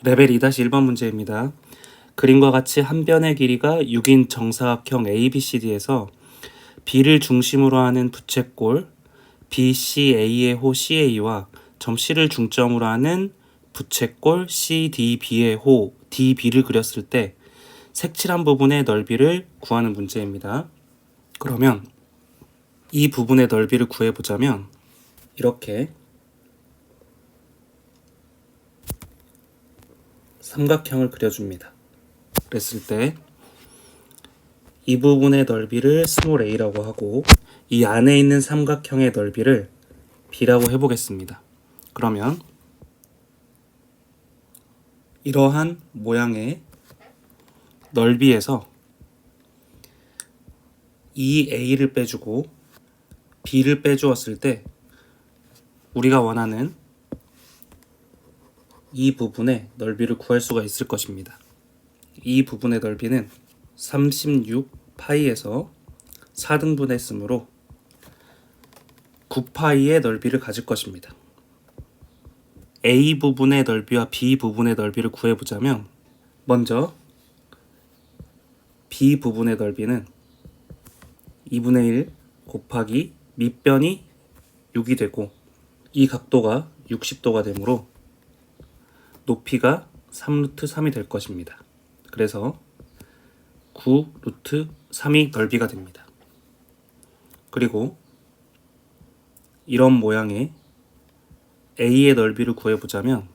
레벨 2-1번 문제입니다. 그림과 같이 한 변의 길이가 6인 정사각형 ABCD에서 B를 중심으로 하는 부채꼴 BCA의 호 CA와 점 C를 중점으로 하는 부채꼴 CDB의 호 DB를 그렸을 때 색칠한 부분의 넓이를 구하는 문제입니다. 그러면 이 부분의 넓이를 구해보자면 이렇게 삼각형을 그려줍니다. 그랬을 때 이 부분의 넓이를 스몰 a라고 하고 이 안에 있는 삼각형의 넓이를 b라고 해보겠습니다. 그러면 이러한 모양의 넓이에서 이 a를 빼주고 b를 빼주었을 때 우리가 원하는 이 부분의 넓이를 구할 수가 있을 것입니다. 이 부분의 넓이는 36파이에서 4등분 했으므로 9파이의 넓이를 가질 것입니다. A 부분의 넓이와 B 부분의 넓이를 구해보자면 먼저 B 부분의 넓이는 2분의 1 곱하기 밑변이 6이 되고 이 각도가 60도가 되므로 높이가 3루트 3이 될 것입니다. 그래서 9루트 3이 넓이가 됩니다. 그리고 이런 모양의 A의 넓이를 구해보자면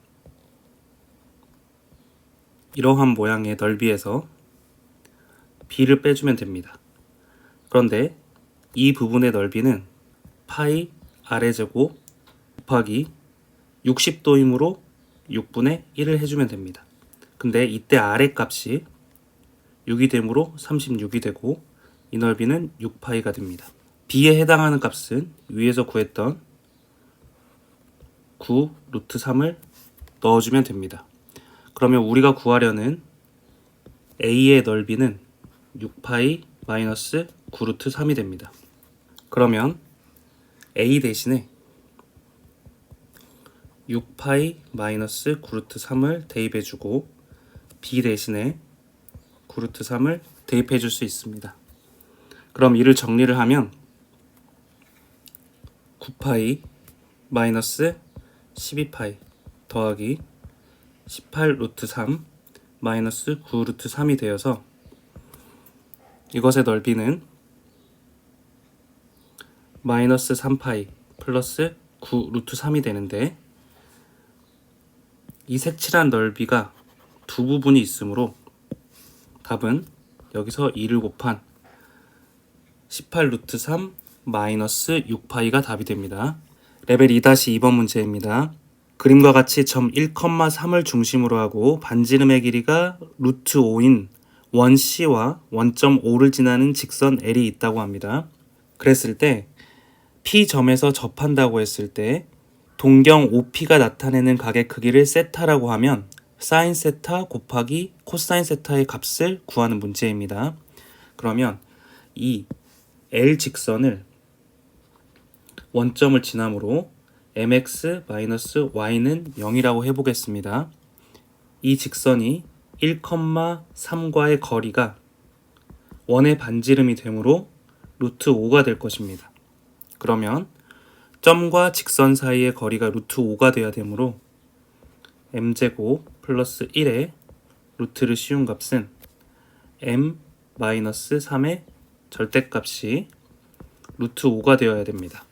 이러한 모양의 넓이에서 B를 빼주면 됩니다. 그런데 이 부분의 넓이는 파이 아래제곱 곱하기 60도이므로 6분의 1을 해주면 됩니다. 근데 이때 아래 값이 6이 되므로 36이 되고 이 넓이는 6파이가 됩니다. B에 해당하는 값은 위에서 구했던 9 루트 3을 넣어주면 됩니다. 그러면 우리가 구하려는 A의 넓이는 6파이 마이너스 9 루트 3이 됩니다. 그러면 A 대신에 6파이 마이너스 9 루트 3을 대입해주고 B 대신에 9 루트 3을 대입해 줄 수 있습니다. 그럼 이를 정리를 하면 9파이 마이너스 12파이 더하기 18 루트 3 마이너스 9 루트 3이 되어서 이것의 넓이는 마이너스 3파이 플러스 9 루트 3이 되는데 이 색칠한 넓이가 두 부분이 있으므로 답은 여기서 2를 곱한 18 루트 3 마이너스 6파이가 답이 됩니다. 레벨 2-2번 문제입니다. 그림과 같이 점 1,3을 중심으로 하고 반지름의 길이가 루트 5인 원 C와 원점 5를 지나는 직선 L이 있다고 합니다. 그랬을 때 P점에서 접한다고 했을 때 동경 OP가 나타내는 각의 크기를 세타라고 하면 사인 세타 곱하기 코사인 세타의 값을 구하는 문제입니다. 그러면 이 L 직선을 원점을 지나므로 mx-y는 0이라고 해보겠습니다. 이 직선이 1,3과의 거리가 원의 반지름이 되므로 루트 5가 될 것입니다. 그러면 점과 직선 사이의 거리가 루트 5가 되어야 되므로 m제곱 플러스 1의 루트를 씌운 값은 m-3의 절대값이 루트 5가 되어야 됩니다.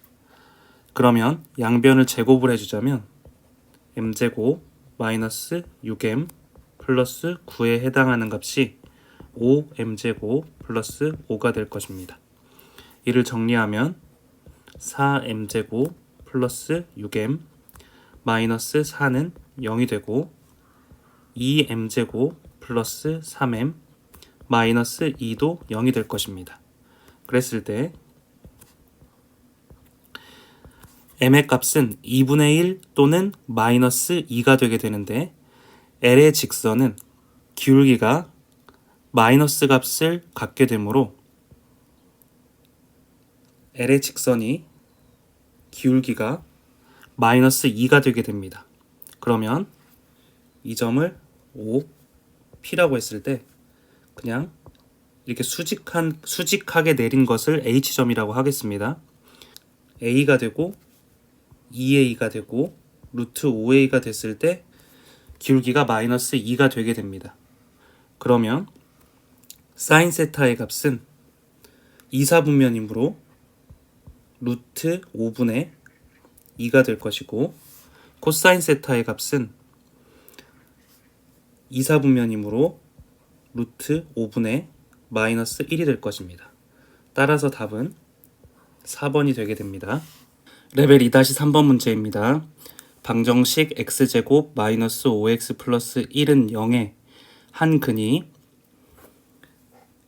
그러면 양변을 제곱을 해주자면 m제곱 마이너스 6m 플러스 9에 해당하는 값이 5m제곱 플러스 5가 될 것입니다. 이를 정리하면 4m제곱 플러스 6m 마이너스 4는 0이 되고 2m제곱 플러스 3m 마이너스 2도 0이 될 것입니다. 그랬을 때 m의 값은 2분의 1 또는 마이너스 2가 되게 되는데 L의 직선은 기울기가 마이너스 값을 갖게 되므로 L의 직선이 기울기가 마이너스 2가 되게 됩니다. 그러면 이 점을 5, P라고 했을 때 그냥 이렇게 수직하게 내린 것을 H점이라고 하겠습니다. A가 되고 2A가 되고 루트 5A가 됐을 때 기울기가 마이너스 2가 되게 됩니다. 그러면 사인 세타의 값은 2사분면이므로 루트 5분의 2가 될 것이고, 코사인 세타의 값은 2사분면이므로 루트 5분의 마이너스 1이 될 것입니다. 따라서 답은 4번이 되게 됩니다. 레벨 2-3번 문제입니다. 방정식 x제곱 마이너스 5x 플러스 1은 0에 한 근이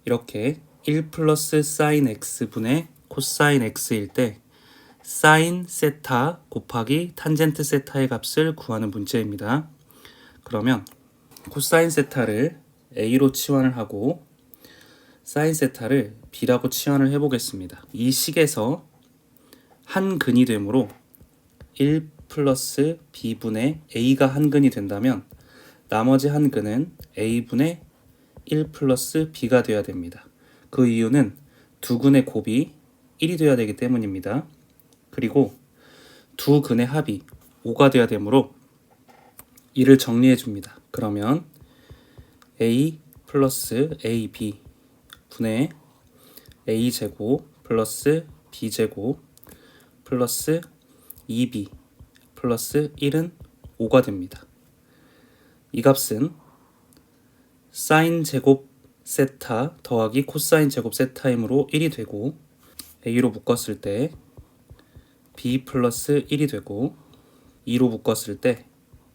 이렇게 1 플러스 사인 x분의 코사인 x일 때 사인 세타 곱하기 탄젠트 세타의 값을 구하는 문제입니다. 그러면 코사인 세타를 a로 치환을 하고 사인 세타를 b라고 치환을 해보겠습니다. 이 식에서 한 근이 되므로 1 플러스 b분의 a가 한 근이 된다면 나머지 한 근은 a분의 1 플러스 b가 되어야 됩니다. 그 이유는 두 근의 곱이 1이 되어야 되기 때문입니다. 그리고 두 근의 합이 5가 되어야 되므로 이를 정리해 줍니다. 그러면 a 플러스 ab 분의 a제곱 플러스 b제곱 플러스 2b 플러스 1은 5가 됩니다. 이 값은 사인 제곱 세타 더하기 코사인 제곱 세타이므로 1이 되고, a로 묶었을 때 b 플러스 1이 되고 2로 묶었을 때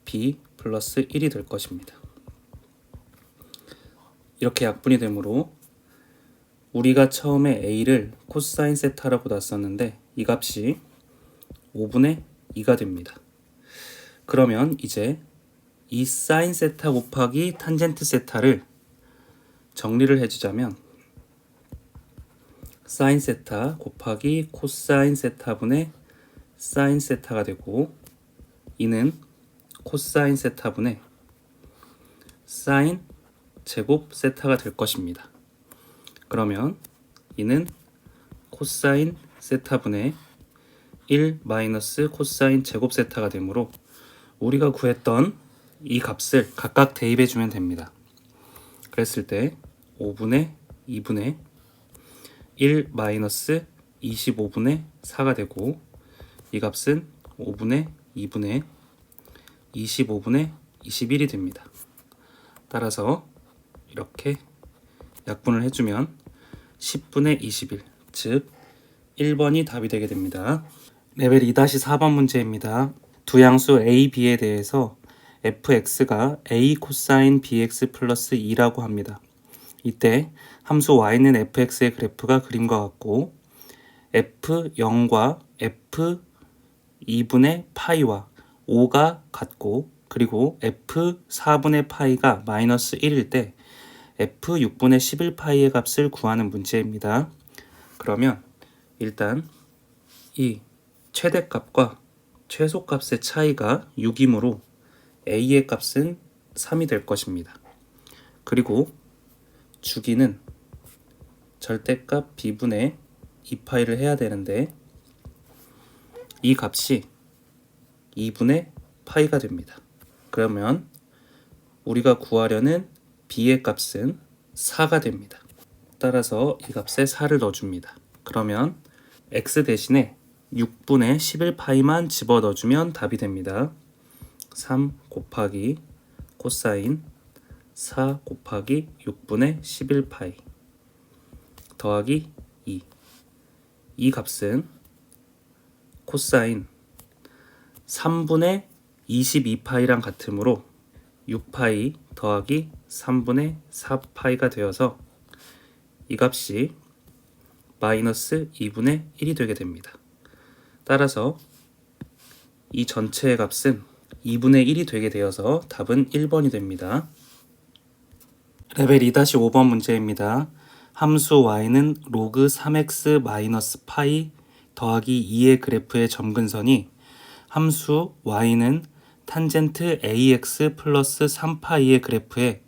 b 플러스 1이 될 것입니다. 이렇게 약분이 되므로 우리가 처음에 a를 코사인 세타라고 놨었는데 이 값이 5분의 2가 됩니다. 그러면 이제 이 사인 세타 곱하기 탄젠트 세타를 정리를 해주자면 사인 세타 곱하기 코사인 세타분의 사인 세타가 되고, 이는 코사인 세타분의 사인 제곱 세타가 될 것입니다. 그러면 이는 코사인 세타분의 1 마이너스 코사인 제곱 세타가 되므로 우리가 구했던 이 값을 각각 대입해 주면 됩니다. 그랬을 때 5분의 2분의 1 마이너스 25분의 4가 되고, 이 값은 5분의 2분의 25분의 21이 됩니다. 따라서 이렇게 약분을 해주면 10분의 21, 즉 1번이 답이 되게 됩니다. 레벨 2-4번 문제입니다. 두 양수 a, b에 대해서 fx가 a 코사인 bx 플러스 2라고 합니다. 이때 함수 y는 fx의 그래프가 그림과 같고 f0과 f2분의 파이와 5가 같고, 그리고 f4분의 파이가 마이너스 1일 때 f6분의 11파이의 값을 구하는 문제입니다. 그러면 일단 이 최대값과 최소값의 차이가 6이므로 a의 값은 3이 될 것입니다. 그리고 주기는 절대값 b분의 2파이를 해야 되는데 이 값이 2분의 파이가 됩니다. 그러면 우리가 구하려는 b의 값은 4가 됩니다. 따라서 이 값에 4를 넣어줍니다. 그러면 x 대신에 6분의 11파이만 집어넣어주면 답이 됩니다. 3 곱하기 코사인 4 곱하기 6분의 11파이 더하기 2. 이 값은 코사인 3분의 22파이랑 같으므로 6파이 더하기 3분의 4파이가 되어서 이 값이 마이너스 2분의 1이 되게 됩니다. 따라서 이 전체의 값은 2분의 1이 되게 되어서 답은 1번이 됩니다. 레벨 2-5번 문제입니다. 함수 y는 로그 3x 마이너스 파이 더하기 2의 그래프의 점근선이 함수 y는 탄젠트 ax 플러스 3파이의 그래프에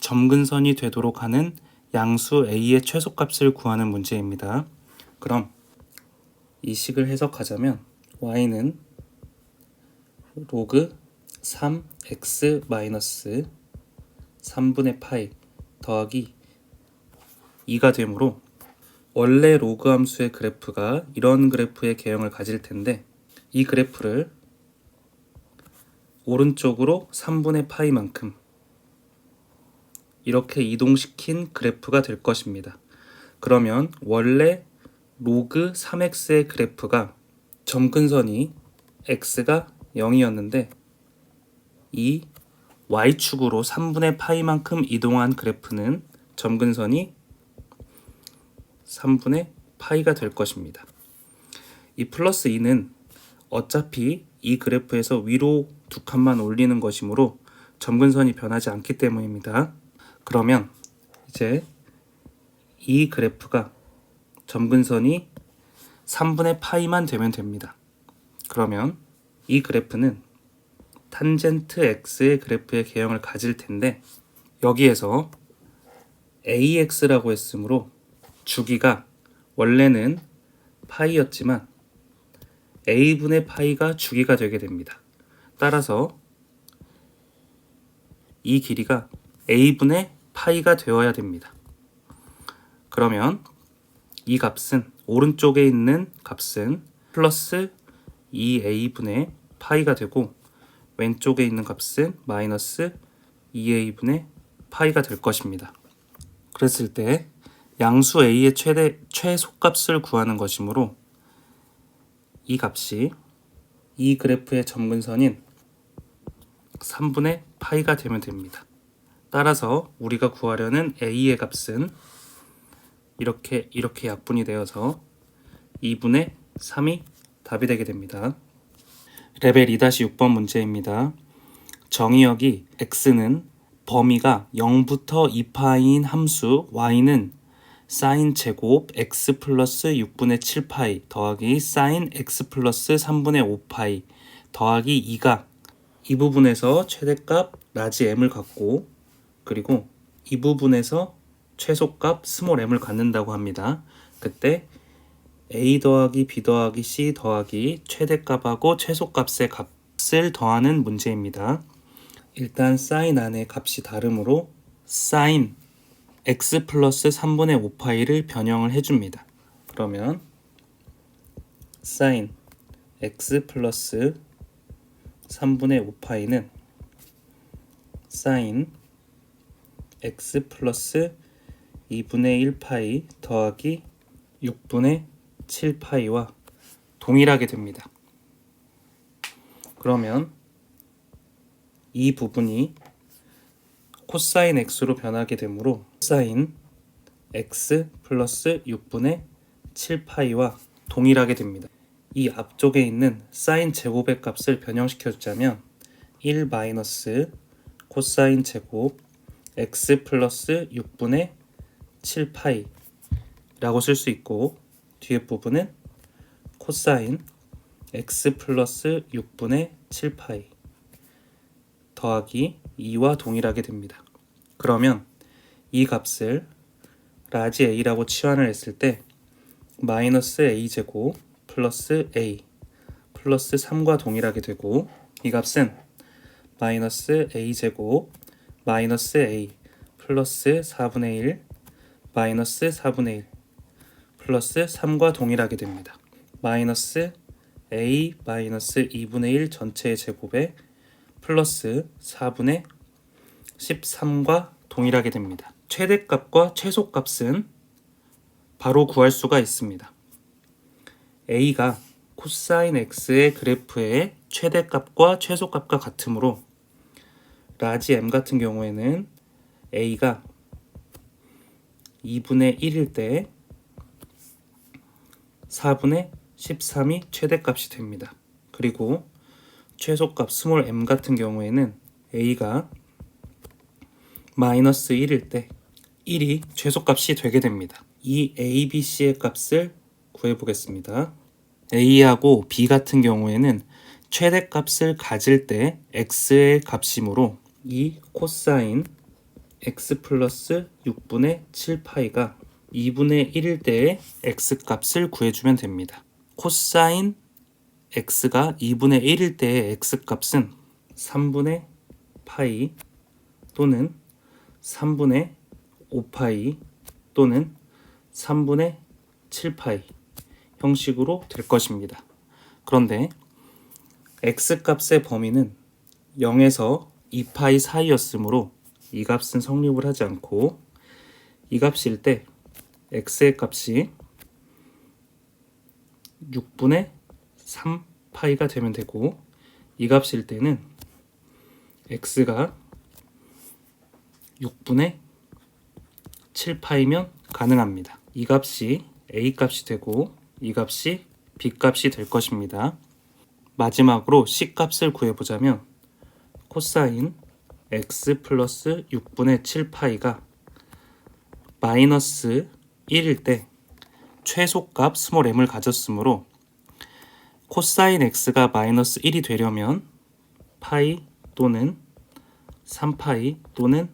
점근선이 되도록 하는 양수 a의 최소값을 구하는 문제입니다. 그럼 이 식을 해석하자면 y는 로그 3x 마이너스 3분의 파이 더하기 2가 되므로 원래 로그 함수의 그래프가 이런 그래프의 개형을 가질 텐데 이 그래프를 오른쪽으로 3분의 파이만큼 이렇게 이동시킨 그래프가 될 것입니다. 그러면 원래 로그 3x의 그래프가 점근선이 x가 0이었는데 이 y축으로 3분의 파이만큼 이동한 그래프는 점근선이 3분의 파이가 될 것입니다. 이 플러스 2는 어차피 이 그래프에서 위로 두 칸만 올리는 것이므로 점근선이 변하지 않기 때문입니다. 그러면 이제 이 그래프가 점근선이 3분의 파이만 되면 됩니다. 그러면 이 그래프는 탄젠트 x의 그래프의 개형을 가질 텐데 여기에서 ax라고 했으므로 주기가 원래는 파이였지만 a분의 파이가 주기가 되게 됩니다. 따라서 이 길이가 a분의 파이가 되어야 됩니다. 그러면 이 값은 오른쪽에 있는 값은 플러스 2a분의 파이가 되고 왼쪽에 있는 값은 마이너스 2a분의 파이가 될 것입니다. 그랬을 때 양수 a의 최소값을 구하는 것이므로 이 값이 이 그래프의 점근선인 3분의 파이가 되면 됩니다. 따라서 우리가 구하려는 a의 값은 이렇게 약분이 되어서 2분의 3이 답이 되게 됩니다. 레벨 2-6번 문제입니다. 정의역이 x는 범위가 0부터 2파이인 함수 y는 사인 제곱 x 플러스 6분의 7파이 더하기 사인 x 플러스 3분의 5파이 더하기 2가 이 부분에서 최대값 라지 m을 갖고 그리고 이 부분에서 최소값 스몰 m을 갖는다고 합니다. 그때 a 더하기 b 더하기 c 더하기 최대값하고 최소값의 값을 더하는 문제입니다. 일단 사인 안에 값이 다르므로 사인 x 플러스 3분의 5파이를 변형을 해줍니다. 그러면 사인 x 플러스 3분의 5파이는 사인 x 플러스 2분의 1파이 더하기 6분의 7파이와 동일하게 됩니다. 그러면 이 부분이 코사인 x로 변하게 되므로 코사인 x 플러스 6분의 7파이와 동일하게 됩니다. 이 앞쪽에 있는 사인 제곱의 값을 변형시켜 주자면 1 마이너스 코사인 제곱 x 플러스 6분의 7파이 라고 쓸 수 있고 뒤에 부분은 코사인 x 플러스 6분의 7파이 더하기 2와 동일하게 됩니다. 그러면 이 값을 라지 a라고 치환을 했을 때 마이너스 a제곱 플러스 a 플러스 3과 동일하게 되고 이 값은 마이너스 a제곱 마이너스 a 플러스 4분의 1 마이너스 4분의 1 플러스 3과 동일하게 됩니다. 마이너스 a 마이너스 2분의 1 전체의 제곱에 플러스 4분의 13과 동일하게 됩니다. 최대값과 최소값은 바로 구할 수가 있습니다. a가 코사인 x의 그래프의 최대값과 최소값과 같으므로 라지 m 같은 경우에는 a가 2분의 1일 때 4분의 13이 최대값이 됩니다. 그리고 최소값 스몰 m 같은 경우에는 a가 마이너스 1일 때 1이 최소값이 되게 됩니다. 이 a, b, c의 값을 구해보겠습니다. a하고 b 같은 경우에는 최대값을 가질 때 x의 값이므로 이 코사인 x 플러스 6분의 7파이가 2분의 1일 때의 x값을 구해주면 됩니다. 코사인 x가 2분의 1일 때의 x값은 3분의 파이 또는 3분의 5파이 또는 3분의 7파이 형식으로 될 것입니다. 그런데 x값의 범위는 0에서 2파이 사이였으므로 이 값은 성립을 하지 않고, 이 값일 때 x의 값이 6분의 3파이가 되면 되고, 이 값일 때는 x가 6분의 7파이면 가능합니다. 이 값이 a 값이 되고 이 값이 b 값이 될 것입니다. 마지막으로 c 값을 구해보자면 코사인 x 플러스 6분의 7파이가 마이너스 1일 때 최소값 스몰 m을 가졌으므로 코사인 x가 마이너스 1이 되려면 파이 또는 3파이 또는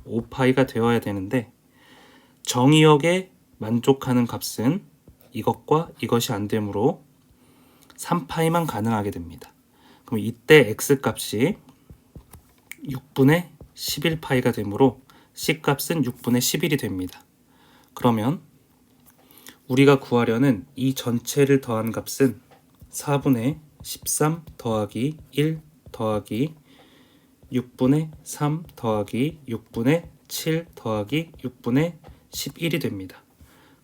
5파이가 되어야 되는데, 정의역에 만족하는 값은 이것과 이것이 안 되므로 3파이만 가능하게 됩니다. 그럼 이때 x값이 6분의 11파이가 되므로 c값은 6분의 11이 됩니다. 그러면 우리가 구하려는 이 전체를 더한 값은 4분의 13 더하기 1 더하기 6분의 3 더하기 6분의 7 더하기 6분의 11이 됩니다.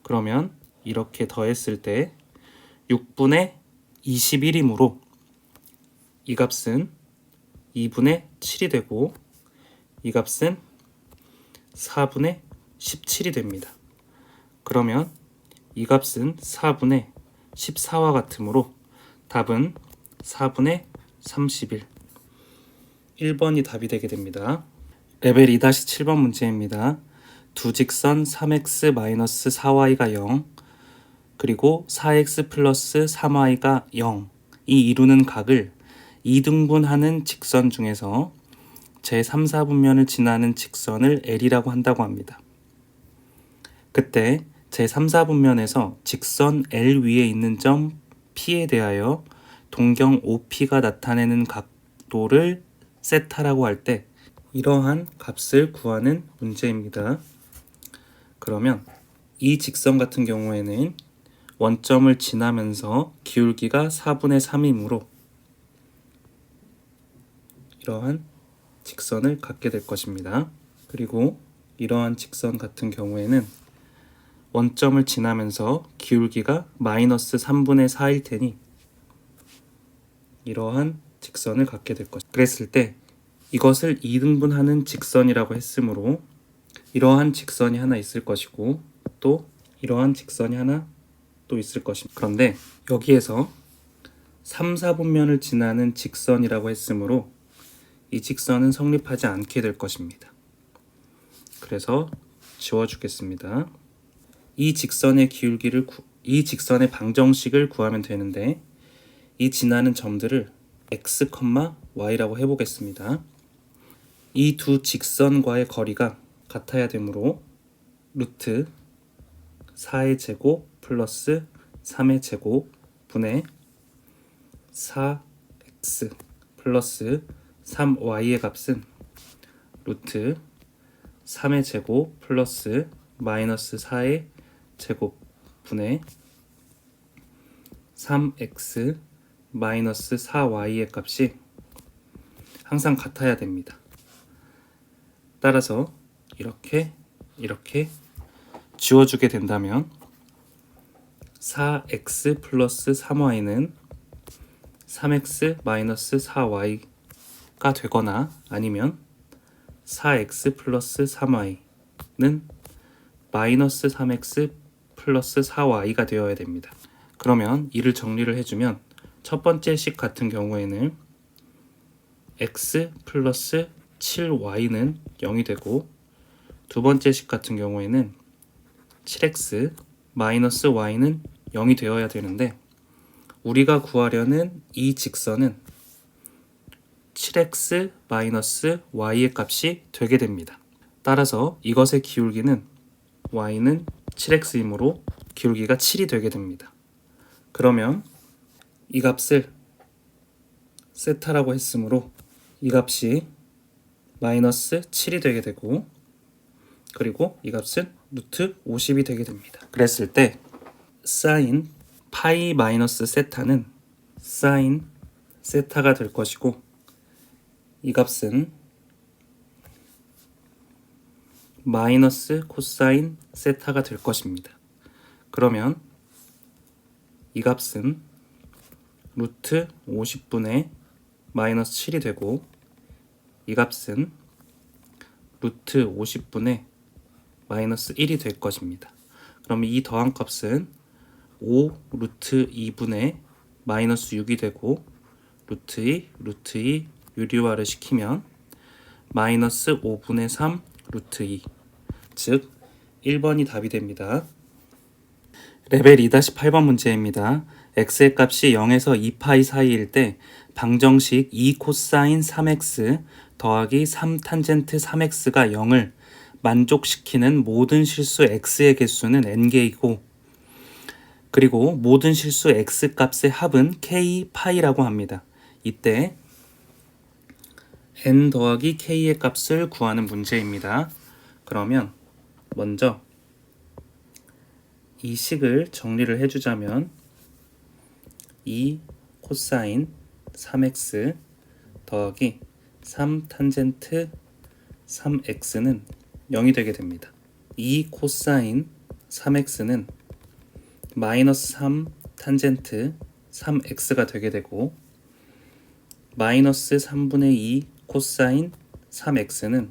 그러면 이렇게 더했을 때 6분의 21이므로 이 값은 2분의 7이 되고 이 값은 4분의 17이 됩니다. 그러면 이 값은 4분의 14와 같으므로 답은 4분의 31, 1번이 답이 되게 됩니다. 레벨 2-7번 문제입니다. 두 직선 3x-4y가 0 그리고 4x 플러스 3y가 0이 이루는 각을 2등분하는 직선 중에서 제3, 4분면을 지나는 직선을 L이라고 한다고 합니다. 그때 제3, 4분면에서 직선 L 위에 있는 점 P에 대하여 동경 OP가 나타내는 각도를 세타라고 할 때 이러한 값을 구하는 문제입니다. 그러면 이 직선 같은 경우에는 원점을 지나면서 기울기가 4분의 3이므로 이러한 직선을 갖게 될 것입니다. 그리고 이러한 직선 같은 경우에는 원점을 지나면서 기울기가 마이너스 3분의 4일 테니 이러한 직선을 갖게 될 것입니다. 그랬을 때 이것을 2등분하는 직선이라고 했으므로 이러한 직선이 하나 있을 것이고 또 이러한 직선이 하나 또 있을 것입니다. 그런데 여기에서 3, 4분면을 지나는 직선이라고 했으므로 이 직선은 성립하지 않게 될 것입니다. 그래서 지워주겠습니다. 이 직선의 이 직선의 방정식을 구하면 되는데 이 지나는 점들을 x, y라고 해보겠습니다. 이 두 직선과의 거리가 같아야 되므로 루트 4의 제곱 플러스 3의 제곱 분의 4x 플러스 3y의 값은 루트 3의 제곱 플러스 마이너스 4의 제곱 분의 3x 마이너스 4y의 값이 항상 같아야 됩니다. 따라서 이렇게 지워주게 된다면 4x 플러스 3y는 3x 마이너스 4y가 되거나 아니면 4x 플러스 3y는 마이너스 3x 플러스 4y가 되어야 됩니다. 그러면 이를 정리를 해주면 첫 번째 식 같은 경우에는 x 플러스 7y는 0이 되고 두 번째 식 같은 경우에는 7x 마이너스 y는 0이 되어야 되는데 우리가 구하려는 이 직선은 7x 마이너스 y의 값이 되게 됩니다. 따라서 이것의 기울기는 y는 7x이므로 기울기가 7이 되게 됩니다. 그러면 이 값을 세타라고 했으므로 이 값이 마이너스 7이 되게 되고, 그리고 이 값은 루트 50이 되게 됩니다. 그랬을 때 사인 파이 마이너스 세타는 사인 세타가 될 것이고, 이 값은 마이너스 코사인 세타가 될 것입니다. 그러면 이 값은 루트 50분의 마이너스 7이 되고, 이 값은 루트 50분의 마이너스 1이 될 것입니다. 그러면 이 더한 값은 5 루트 2분의 마이너스 6이 되고, 루트 2, 루트 2 유리화를 시키면 마이너스 5분의 3 루트 2, 즉 1번이 답이 됩니다. 레벨 2-8번 문제입니다. x의 값이 0에서 2파이 사이일 때 방정식 2 코사인 3x 더하기 3 탄젠트 3x가 0을 만족시키는 모든 실수 x의 개수는 n개이고, 그리고 모든 실수 x 값의 합은 k 파이라고 합니다. 이때 n 더하기 k의 값을 구하는 문제입니다. 그러면 먼저 이 식을 정리를 해주자면 2 코사인 3x 더하기 3 탄젠트 3x는 0이 되게 됩니다. 2 코사인 3x는 마이너스 3 탄젠트 3x가 되게 되고, 마이너스 3분의 2 코사인 3x는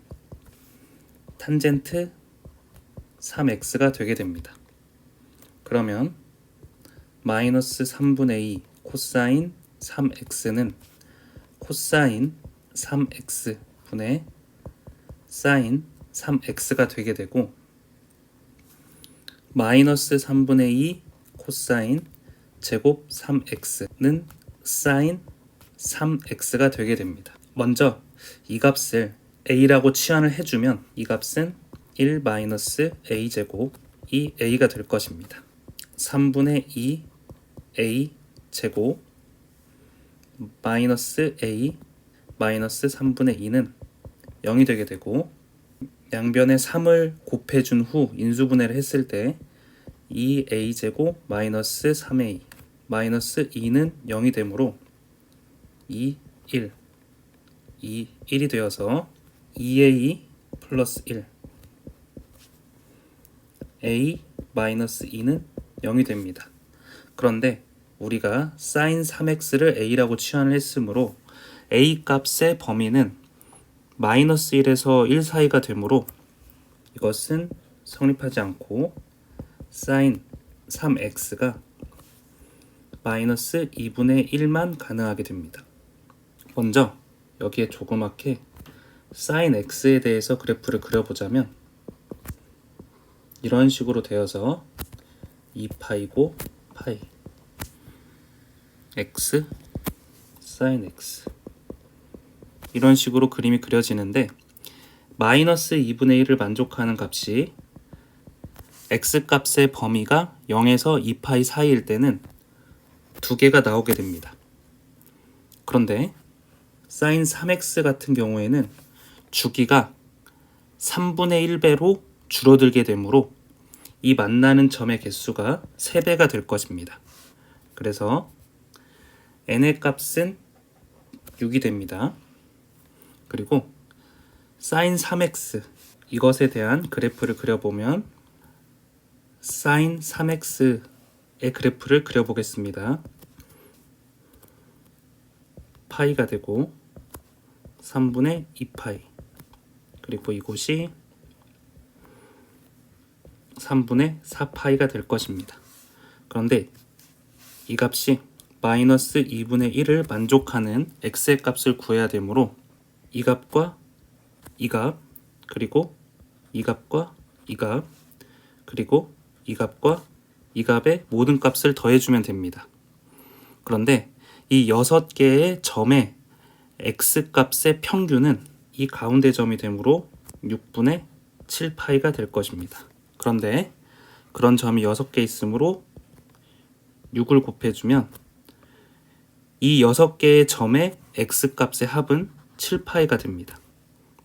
탄젠트 3x가 되게 됩니다. 그러면 마이너스 3분의 2 코사인 3x는 코사인 3x 분의 사인 3x가 되게 되고, 마이너스 3분의 2 코사인 제곱 3x는 사인 3x가 되게 됩니다. 먼저 이 값을 a라고 치환을 해주면 이 값은 1 마이너스 a 제곱이 a가 될 것입니다. 3분의 2 a 제곱 마이너스 a 마이너스 3분의 2는 0이 되게 되고, 양변에 3을 곱해준 후 인수분해를 했을 때 2a 제곱 마이너스 3a 마이너스 2는 0이 되므로 2, 1, 2, 1이 되어서 2a 플러스 1 a 마이너스 2는 0이 됩니다. 그런데 우리가 사인 3x를 a라고 치환을 했으므로 a 값의 범위는 마이너스 1에서 1 사이가 되므로 이것은 성립하지 않고 사인 3x가 마이너스 2분의 1만 가능하게 됩니다. 먼저 여기에 조그맣게 사인 x에 대해서 그래프를 그려보자면 이런 식으로 되어서 2파이고 파이 x 사인 x 이런 식으로 그림이 그려지는데, 마이너스 2분의 1을 만족하는 값이 x 값의 범위가 0에서 2파이 사이일 때는 두 개가 나오게 됩니다. 그런데 사인 3x 같은 경우에는 주기가 3분의 1배로 줄어들게 되므로 이 만나는 점의 개수가 3배가 될 것입니다. 그래서 n의 값은 6이 됩니다. 그리고 사인 3x 이것에 대한 그래프를 그려보면 사인 3x의 그래프를 그려보겠습니다. 파이가 되고 3분의 2파이, 그리고 이곳이 3분의 4파이가 될 것입니다. 그런데 이 값이 마이너스 2분의 1을 만족하는 x의 값을 구해야 되므로 이 값과 이 값, 그리고 이 값과 이 값, 그리고 이 값과 이 값의 모든 값을 더해주면 됩니다. 그런데 이 6개의 점의 x값의 평균은 이 가운데 점이 되므로 6분의 7파이가 될 것입니다. 그런데 그런 점이 6개 있으므로 6을 곱해주면 이 6개의 점의 x값의 합은 7파이가 됩니다.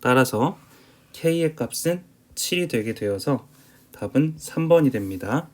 따라서 k의 값은 7이 되게 되어서 답은 3번이 됩니다.